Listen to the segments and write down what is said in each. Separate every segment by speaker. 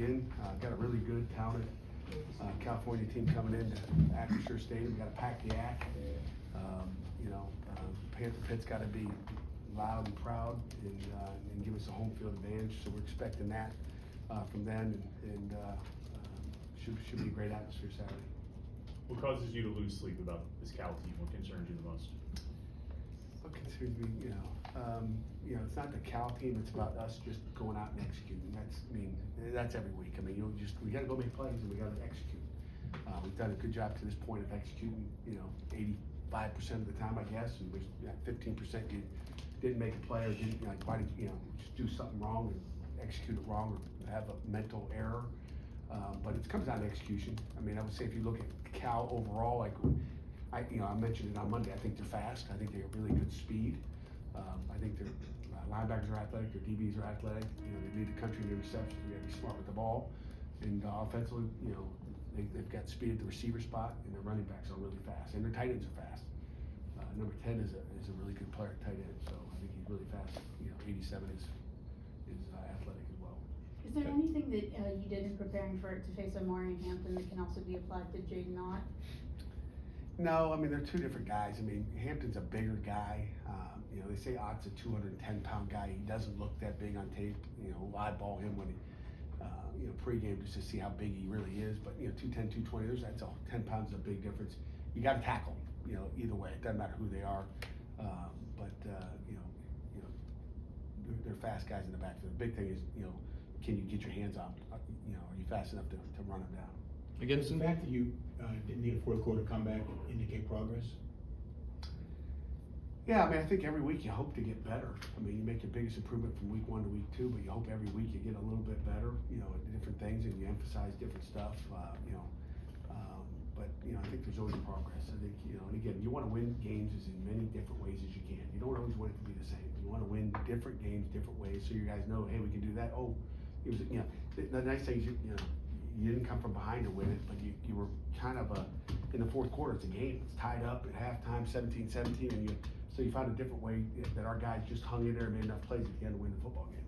Speaker 1: Got a really good, talented California team coming into Acrisure Stadium. Got to pack the act. Panther Pitt's got to be loud and proud and give us a home field advantage. So we're expecting that from them, and should be a great atmosphere Saturday.
Speaker 2: What causes you to lose sleep about this Cal team? What concerns you the most?
Speaker 1: What concerns me, it's not the Cal team. It's about us just going out and executing. That's every week. We got to go make plays and we got to execute. We've done a good job to this point of executing. 85% of the time, I guess, and we 15% you didn't make a play or didn't why did just do something wrong and execute it wrong or have a mental error. But it comes down to execution. I would say if you look at Cal overall, I mentioned it on Monday. I think they're fast. I think they have really good speed. I think their linebackers are athletic. Their DBs are athletic. They lead the country in interceptions. We got to be smart with the ball. And offensively, they've got speed at the receiver spot, and their running backs are really fast, and their tight ends are fast. Number 10 is a really good player at tight end, so I think he's really fast. 87 is athletic as well.
Speaker 3: Is there anything that you did in preparing for it to face Omari and Hampton that can also be applied to Jaden Knott?
Speaker 1: No, they're two different guys. Hampton's a bigger guy. They say Ott's a 210-pound guy. He doesn't look that big on tape. Eyeball him when he, pregame just to see how big he really is. But 210, 220, that's all. 10 pounds is a big difference. You got to tackle. Either way, it doesn't matter who they are. They're fast guys in the backfield. The big thing is, can you get your hands on? Are you fast enough to run them down?
Speaker 4: Again, the fact that you didn't need a fourth quarter comeback indicate progress?
Speaker 1: Yeah, I think every week you hope to get better. You make your biggest improvement from week 1 to week 2, but you hope every week you get a little bit better, at different things, and you emphasize different stuff, but I think there's always progress. I think, and again, you want to win games as in many different ways as you can. You don't always want it to be the same. You want to win different games, different ways, so you guys know, hey, we can do that. Oh, it was, the nice thing is, you didn't come from behind to win it, but you were kind of in the fourth quarter, it's a game. It's tied up at halftime, 17-17, and so you found a different way that our guys just hung in there and made enough plays at the end to win the football game.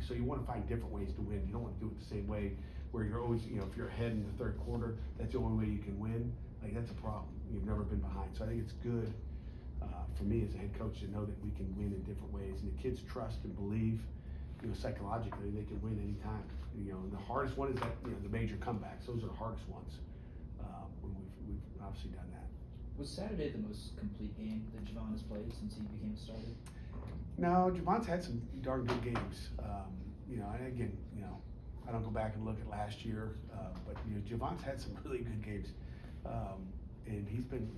Speaker 1: So you want to find different ways to win. You don't want to do it the same way where you're always, if you're ahead in the third quarter, that's the only way you can win. That's a problem. You've never been behind. So I think it's good for me as a head coach to know that we can win in different ways, and the kids trust and believe, psychologically they can win anytime. And the hardest one is that the major comebacks. Those are the hardest ones. When we've obviously done that.
Speaker 5: Was Saturday the most complete game that Javon has played since he became a starter?
Speaker 1: No, Javon's had some darn good games. And again, I don't go back and look at last year, but Javon's had some really good games. And he's been,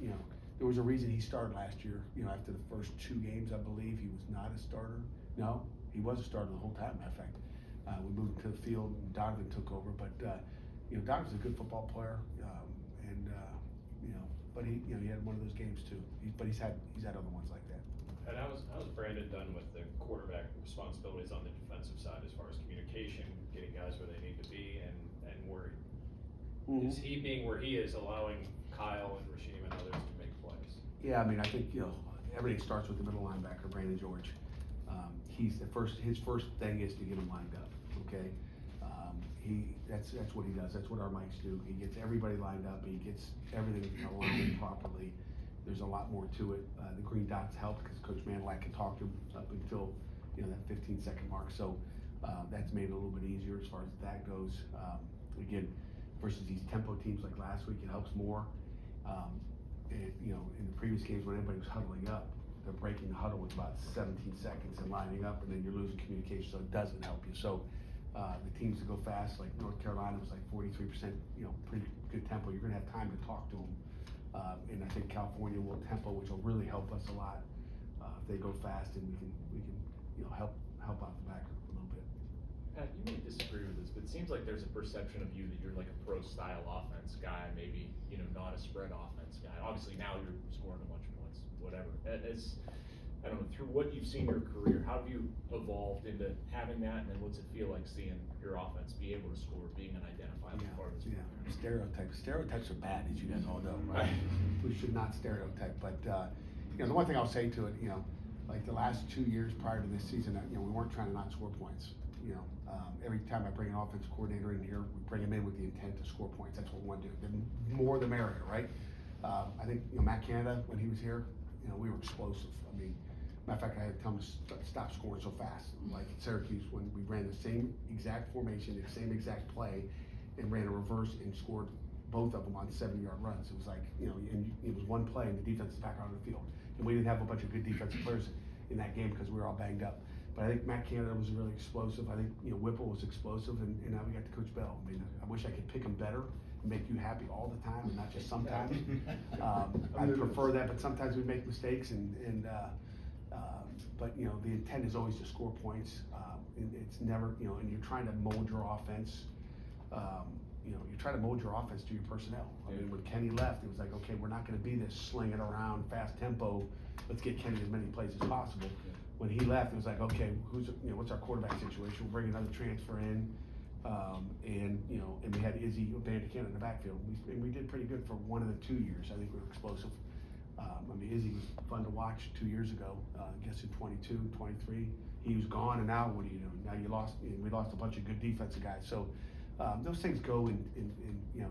Speaker 1: there was a reason he started last year. After the first 2 games, I believe he was not a starter. No, he was a starter the whole time. Matter of fact, we moved him to the field and Donovan took over. But Donovan's a good football player, but he had one of those games too. But he's had other ones like that.
Speaker 6: And how's Brandon done with the quarterback responsibilities on the defensive side as far as communication, getting guys where they need to be, and where is he being where he is, allowing Kyle and Rasheem and others to make plays?
Speaker 1: Yeah, I think everything starts with the middle linebacker, Brandon George. His first thing is to get him lined up. Okay, that's what he does. That's what our mics do. He gets everybody lined up. He gets everything aligned properly. There's a lot more to it. The green dots help because Coach Manlack can talk to him up until that 15-second mark. So that's made it a little bit easier as far as that goes. Again, versus these tempo teams like last week, it helps more. In the previous games when everybody was huddling up, they're breaking the huddle with about 17 seconds and lining up, and then you're losing communication, so it doesn't help you. So the teams that go fast, like North Carolina was like 43%, pretty good tempo. You're going to have time to talk to them. And I think California will tempo, which will really help us a lot if they go fast, and we can help out the backer a little bit.
Speaker 6: Pat, you may disagree with this, but it seems like there's a perception of you that you're like a pro-style offense guy, maybe not a spread offense guy. Obviously now you're scoring a bunch of points, whatever. I don't know, through what you've seen in your career, how have you evolved into having that, and then what's it feel like seeing your offense be able to score, being an identifiable part of this program?
Speaker 1: Stereotypes are bad, as you guys all know, right? We should not stereotype, but the one thing I'll say to it, like the last 2 years prior to this season, we weren't trying to not score points. every time I bring an offense coordinator in here, we bring him in with the intent to score points. That's what we want to do. The more the merrier, right? I think, Matt Canada, when he was here, we were explosive. I mean, matter of fact, I had to tell him to stop scoring so fast. Like at Syracuse, when we ran the same exact formation, the same exact play, and ran a reverse and scored both of them on 70-yard runs. It was like, and it was one play and the defense is back out on the field. And we didn't have a bunch of good defensive players in that game because we were all banged up. But I think Matt Canada was really explosive. I think, Whipple was explosive, and now we got to Coach Bell. I mean, I wish I could pick him better and make you happy all the time and not just sometimes. I prefer that, but sometimes we make mistakes but the intent is always to score points. It's never, and you're trying to mold your offense. You try to mold your offense to your personnel. I mean, when Kenny left, it was like, okay, we're not going to be this slinging around, fast tempo. Let's get Kenny as many plays as possible. When he left, it was like, okay, what's our quarterback situation? We'll bring another transfer in, and we had Izzy Vandekamp in the backfield. We did pretty good for 1 of the 2 years. I think we were explosive. I mean, Izzy was fun to watch 2 years ago. I guess in 22, 23, he was gone, and now what are you doing? Now we lost a bunch of good defensive guys. So those things go in you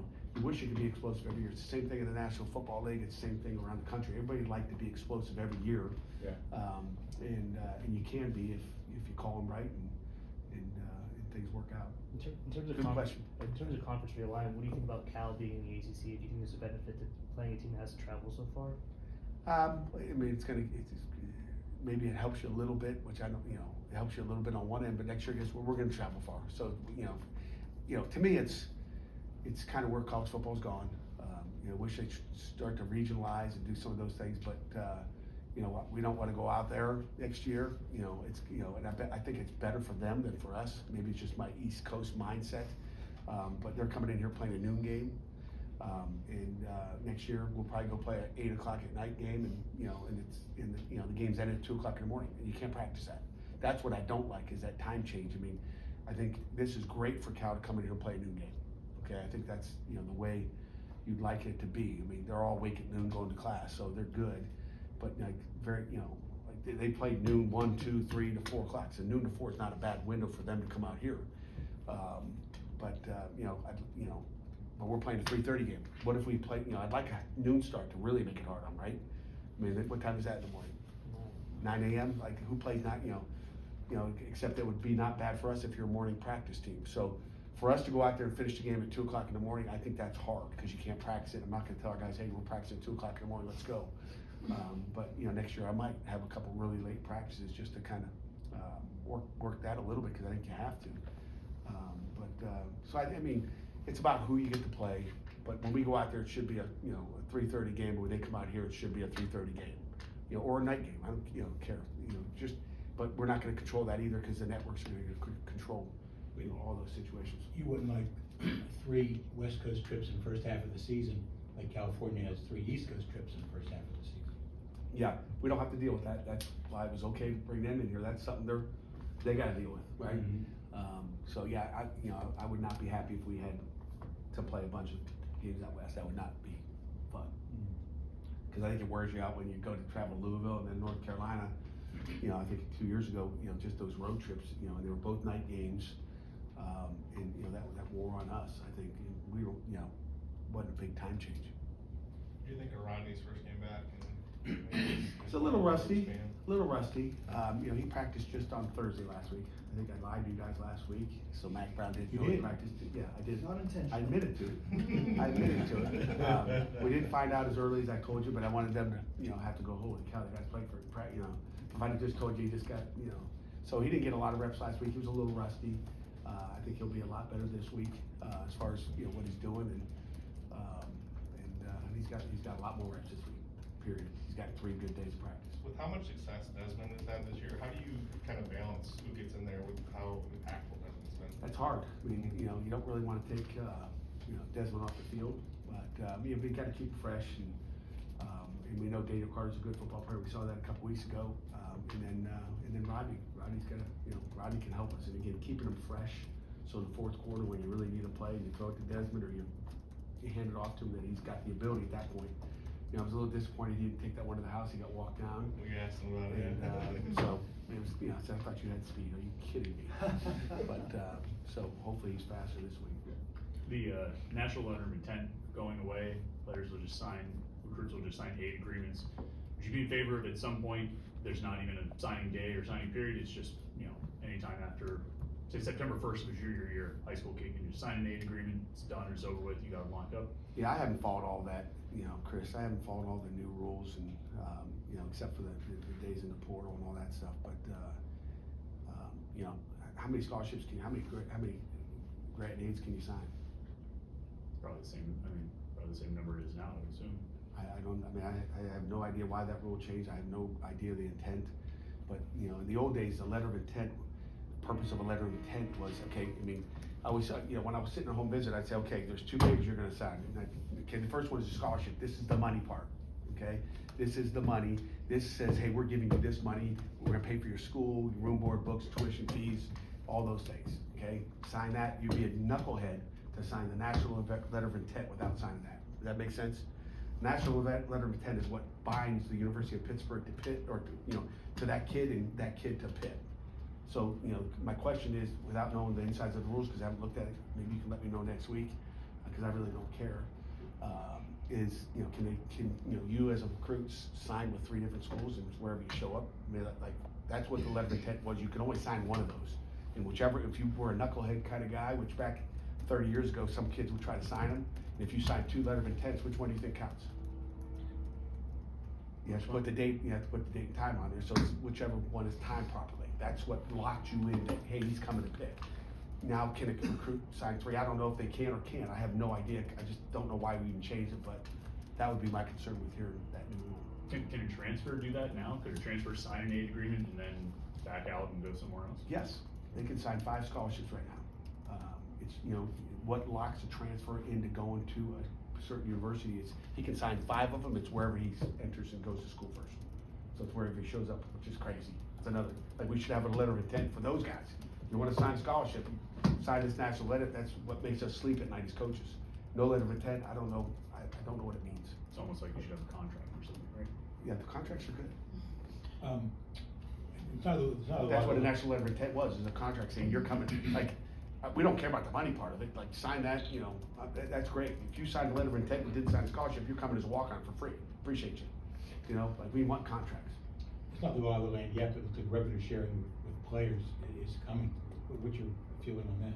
Speaker 1: wish you could be explosive every year. It's the same thing in the National Football League. It's the same thing around the country. Everybody'd like to be explosive every year.
Speaker 6: Yeah.
Speaker 1: And you can be if you call them right and things work out.
Speaker 7: In terms of
Speaker 1: Good question.
Speaker 7: In terms of conference realignment, what do you think about Cal being in the ACC? Do you think there's a benefit to playing a team that hasn't traveled so far?
Speaker 1: I mean, maybe it helps you a little bit, which I don't, it helps you a little bit on one end, but next year, guess what, we're going to travel far. So, to me, it's kind of where college football's gone. Wish they'd start to regionalize and do some of those things, but we don't want to go out there next year. And I think it's better for them than for us. Maybe it's just my East Coast mindset, but they're coming in here playing a noon game. And next year we'll probably go play an 8 o'clock at night game, and the game's ended at 2 o'clock in the morning, and you can't practice that. That's what I don't like, is that time change. I mean, I think this is great for Cal to come in here and play a noon game. Okay, I think that's the way you'd like it to be. I mean, they're all awake at noon going to class, so they're good. But they played noon 1, 2, 3 to 4 o'clock. So noon to 4 is not a bad window for them to come out here. But we're playing a 3:30 game. What if we play? I'd like a noon start to really make it hard on, right? I mean, what time is that in the morning? 9 a.m. Like, who plays 9? Except it would be not bad for us if you're a morning practice team. So for us to go out there and finish the game at 2 o'clock in the morning, I think that's hard because you can't practice it. I'm not going to tell our guys, hey, we're practicing at 2 o'clock in the morning. Let's go. But next year I might have a couple really late practices just to kind of work that a little bit, because I think you have to. So I mean, it's about who you get to play. But when we go out there, it should be a 3:30 game. But when they come out here, it should be a 3:30 game, or a night game. I don't care. But we're not going to control that either, because the networks are going to control all those situations.
Speaker 4: You wouldn't like 3 West Coast trips in the first half of the season, like California has 3 East Coast trips in the first half of the season.
Speaker 1: Yeah, we don't have to deal with that. That's why it was okay to bring them in here. That's something they got to deal with, right?
Speaker 4: Mm-hmm.
Speaker 1: So yeah, I would not be happy if we had to play a bunch of games out west. That would not be fun, because I think it wears you out when you go to travel to Louisville and then North Carolina. I think 2 years ago, just those road trips, and they were both night games, and that wore on us. I think we were, wasn't a big time change.
Speaker 8: Do you think of Rodney's first game back?
Speaker 1: It's a little rusty. He practiced just on Thursday last week. I think I lied to you guys last week. So Mac Brown did.
Speaker 4: You did?
Speaker 1: Practice. Yeah, I did.
Speaker 5: Not intentional.
Speaker 1: I admitted to it. We didn't find out as early as I told you, but I wanted them to, have to go, holy cow, the guy's playing for, if I had just told you, he just got, So he didn't get a lot of reps last week. He was a little rusty. I think he'll be a lot better this week as far as what he's doing, and he's got a lot more reps this week. Period. He's got 3 good days of practice.
Speaker 8: With how much success Desmond has had this year, how do you kind of balance who gets in there with how impactful Desmond's been?
Speaker 1: That's hard. I mean, you don't really want to take Desmond off the field, but we got to keep it fresh, and we know Daniel Carter's a good football player. We saw that a couple weeks ago, and then Rodney's got to, Rodney can help us, and again, keeping him fresh. So in the fourth quarter, when you really need a play, and you throw it to Desmond, or you hand it off to him, that he's got the ability at that point. I was a little disappointed he didn't take that one to the house. He got walked down.
Speaker 8: We asked him about it.
Speaker 1: And so, It was, you know, I thought you had speed, are you kidding me? But, so hopefully he's faster this week.
Speaker 2: The national letter of intent going away, players will just sign, recruits will just sign aid agreements. Would you be in favor of at some point, there's not even a signing day or signing period, it's just, you know, anytime after, say September 1st was your year, high school kid can just sign an aid agreement, it's done, it's over with, you got it locked up?
Speaker 1: Yeah, I haven't followed all that, you know, Chris, I haven't followed all the new rules and, you know, except for the days in the portal and all that stuff, but, you know, how many scholarships how many grant aids can you sign?
Speaker 2: Probably the same, probably the same number it is now, I would assume.
Speaker 1: I have no idea why that rule changed, I have no idea the intent, but, you know, in the old days, the letter of intent, the purpose of a letter of intent was, okay, I always, you know, when I was sitting at home visit, I'd say, okay, there's 2 papers you're gonna sign, okay, the first one is a scholarship, this is the money part, okay? This is the money, this says, hey, we're giving you this money, we're gonna pay for your school, your room, board, books, tuition fees, all those things, okay? Sign that, you'd be a knucklehead to sign the national letter of intent without signing that. Does that make sense? National letter of intent is what binds the University of Pittsburgh to Pitt, or to, you know, to that kid and that kid to Pitt. So, you know, my question is, without knowing the insides of the rules, because I haven't looked at it, maybe you can let me know next week, because I really don't care. Is, you know, can you know, you as a recruit sign with 3 different schools and wherever you show up? I mean, like, that's what the letter of intent was. You can only sign one of those. And whichever, if you were a knucklehead kind of guy, which back 30 years ago, some kids would try to sign them. And if you sign 2 letter of intents, which one do you think counts? You have to put the date, you have to put the date and time on there, so it's whichever one is timed properly. That's what locked you in that, hey, he's coming to Pitt. Now, can a recruit sign 3? I don't know if they can or can't. I have no idea. I just don't know why we even changed it, but that would be my concern with hearing that new rule.
Speaker 2: Can a transfer do that now? Could a transfer sign an aid agreement and then back out and go somewhere else?
Speaker 1: Yes, they can sign 5 scholarships right now. It's, you know, what locks a transfer into going to a certain university is he can sign 5 of them. It's wherever he enters and goes to school first. So it's wherever he shows up, which is crazy. It's another, like, we should have a letter of intent for those guys. You want to sign a scholarship, sign this national letter. That's what makes us sleep at night as coaches. No letter of intent, I don't know. I don't know what it means.
Speaker 2: It's almost like you should have a contract or something, right?
Speaker 1: Yeah, the contracts are good.
Speaker 4: It's not a
Speaker 1: That's
Speaker 4: lot
Speaker 1: what a
Speaker 4: of-
Speaker 1: national letter of intent was, is a contract saying you're coming, like, we don't care about the money part of it, like, sign that, you know, that's great. If you signed a letter of intent and didn't sign a scholarship, you're coming as a walk-on for free, appreciate you. You know, like, we want contracts.
Speaker 4: It's not the law of the land yet, but the revenue sharing with players is coming. What's your feeling on that?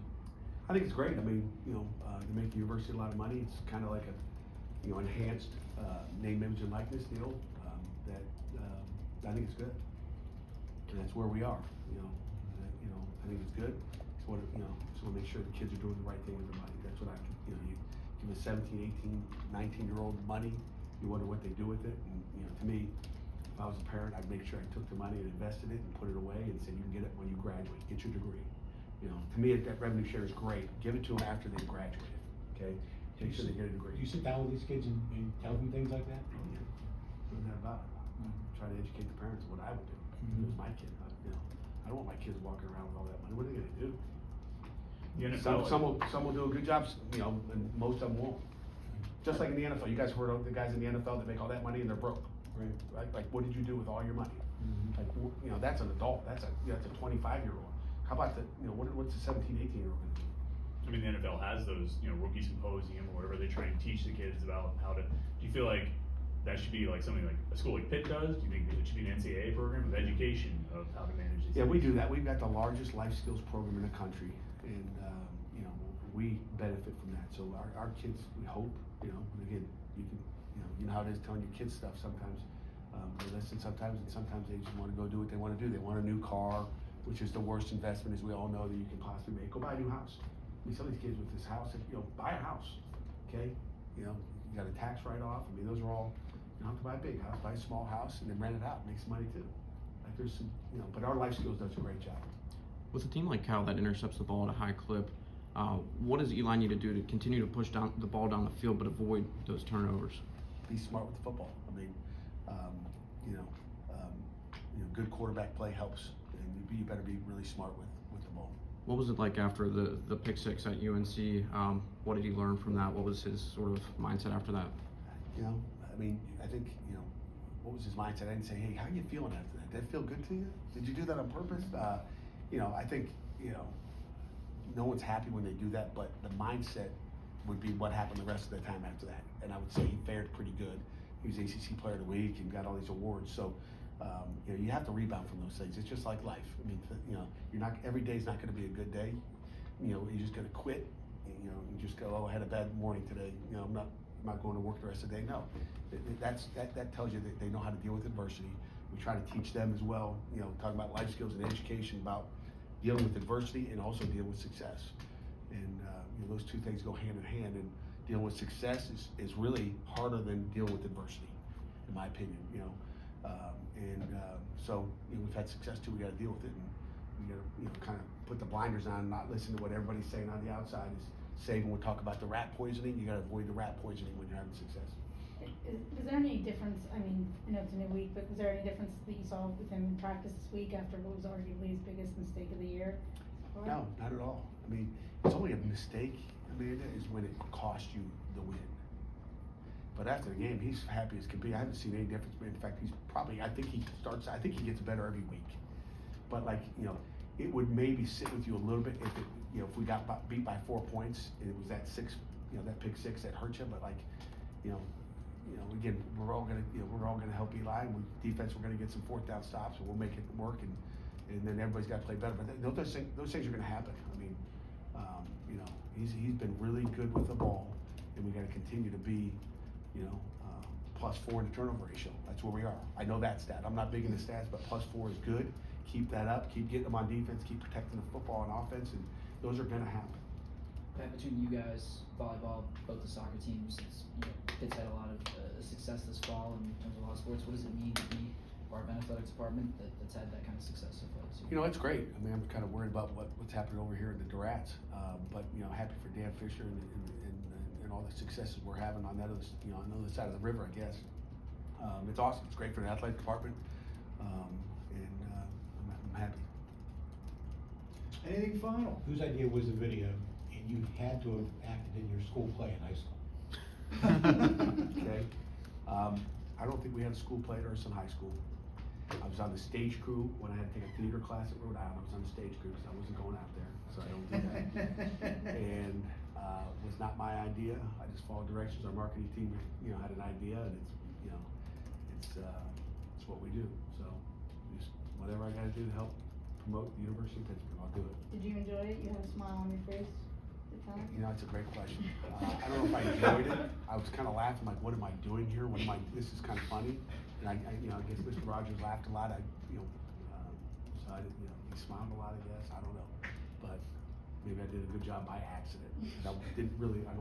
Speaker 1: I think it's great, I mean, you know, to make the university a lot of money, it's kind of like a, you know, enhanced, name, image, and likeness deal, that, I think it's good. And that's where we are, you know, I think it's good. Just want to, you know, just want to make sure the kids are doing the right thing with their money. That's what you know, you give a 17, 18, 19-year-old money, you wonder what they do with it. And, you know, to me, if I was a parent, I'd make sure I took the money and invested it and put it away and said, you can get it when you graduate, get your degree. You know, to me, that revenue share is great. Give it to them after they graduated, okay? Make sure they get a degree.
Speaker 4: Do you sit down with these kids and tell them things like that?
Speaker 1: Yeah, no doubt about it. Try to educate the parents of what I would do. If it was my kid, you know, I don't want my kids walking around with all that money. What are they gonna do?
Speaker 2: The NFL,
Speaker 1: Some will do a good job, you know, and most of them won't. Just like in the NFL, you guys heard of the guys in the NFL that make all that money and they're broke, right? Like, what did you do with all your money? Like, you know, that's an adult, that's a 25-year-old. How about the, you know, what's a 17, 18-year-old gonna do?
Speaker 2: I mean, the NFL has those, you know, rookie symposium or whatever, they try and teach the kids about how to, do you feel like that should be like something like a school like Pitt does? Do you think it should be an NCAA program of education of how to manage these?
Speaker 1: Yeah, we
Speaker 2: things?
Speaker 1: do that. We've got the largest life skills program in the country, and, you know, we benefit from that. So our kids, we hope, you know, and again, you know how it is telling your kids stuff sometimes. They listen sometimes, and sometimes they just want to go do what they want to do. They want a new car, which is the worst investment, as we all know, that you can possibly make. Go buy a new house. I mean, some of these kids with this house, you know, buy a house, okay? You know, you got a tax write-off. I mean, those are all, you don't have to buy a big house, buy a small house, and then rent it out, make some money too. Like, there's some, you know, but our life skills does a great job.
Speaker 9: With a team like Cal that intercepts the ball at a high clip, what does Eli need to do to continue to push down the ball down the field but avoid those turnovers?
Speaker 1: Be smart with the football. I mean, good quarterback play helps, and you better be really smart with the ball.
Speaker 9: What was it like after the pick six at UNC? What did he learn from that? What was his sort of mindset after that?
Speaker 1: You know, I mean, I think, you know, what was his mindset? I didn't say, hey, how you feeling after that? Did it feel good to you? Did you do that on purpose? You know, I think, you know, no one's happy when they do that, but the mindset would be what happened the rest of the time after that. And I would say he fared pretty good. He was ACC Player of the Week and got all these awards. So, you know, you have to rebound from those things. It's just like life. I mean, you know, every day's not going to be a good day. You know, you're just going to quit. You know, you just go, oh, I had a bad morning today. You know, I'm not going to work the rest of the day. No, that tells you that they know how to deal with adversity. We try to teach them as well. You know, talking about life skills and education, about dealing with adversity and also dealing with success. And you know, those two things go hand in hand. And dealing with success is really harder than dealing with adversity, in my opinion. You know, so you know, we've had success too. We got to deal with it, and we got to, you know, kind of put the blinders on, and not listen to what everybody's saying on the outside. Is say when we talk about the rat poisoning, you got to avoid the rat poisoning when you're having success.
Speaker 3: Is there any difference, I mean, I know it's a new week, but was there any difference that you saw with him in practice this week after what was arguably his biggest mistake of the year?
Speaker 1: No, not at all. I mean, it's only a mistake, Amanda, is when it cost you the win. But after the game, he's happy as can be. I haven't seen any difference. In fact, he's probably, I think he gets better every week. But like, you know, it would maybe sit with you a little bit if it, you know, if we got beat by 4 points and it was that that pick six that hurt you. But like, you know, again, we're all gonna help Eli, and defense, we're gonna get some fourth down stops, and we'll make it work, and then everybody's got to play better. But those things are gonna happen. I mean, you know, he's been really good with the ball, and we got to continue to be, you know, +4 in the turnover ratio. That's where we are. I know that stat. I'm not big into stats, but +4 is good. Keep that up. Keep getting them on defense. Keep protecting the football on offense, and those are gonna happen.
Speaker 5: Pat, between you guys, volleyball, both the soccer teams, it's, you know, Pitt's had a lot of success this fall in terms of a lot of sports. What does it mean to be part of an athletics department that's had that kind of success so far this year?
Speaker 1: You know, it's great. I mean, I'm kind of worried about what's happening over here in the Durats, but you know, happy for Dan Fisher and all the successes we're having on that other, you know, on the other side of the river, I guess. It's awesome. It's great for the athletic department, and I'm happy.
Speaker 10: Anything final?
Speaker 4: Whose idea was the video? And you had to have acted in your school play in high school.
Speaker 1: Okay. I don't think we had a school play at Urson High School. I was on the stage crew when I had to take a theater class at Rhode Island. I was on the stage crew because I wasn't going out there, so I don't do that. And was not my idea. I just followed directions. Our marketing team, you know, had an idea, and it's, you know, it's what we do. So just whatever I got to do to help promote the University of Pittsburgh, I'll do it.
Speaker 3: Did you enjoy it? You had a smile on your face at the time?
Speaker 1: You know, it's a great question. I don't know if I enjoyed it. I was kind of laughing, like, what am I doing here? This is kind of funny. And I you know, I guess Mr. Rogers laughed a lot. You know, so I did, you know, he smiled a lot, I guess. I don't know. But maybe I did a good job by accident. I don't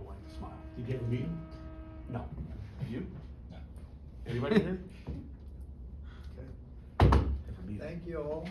Speaker 1: like to smile.
Speaker 4: Did you ever meet him?
Speaker 1: No. You?
Speaker 4: No.
Speaker 1: Anybody here? Okay. Never meet him.
Speaker 10: Thank you all.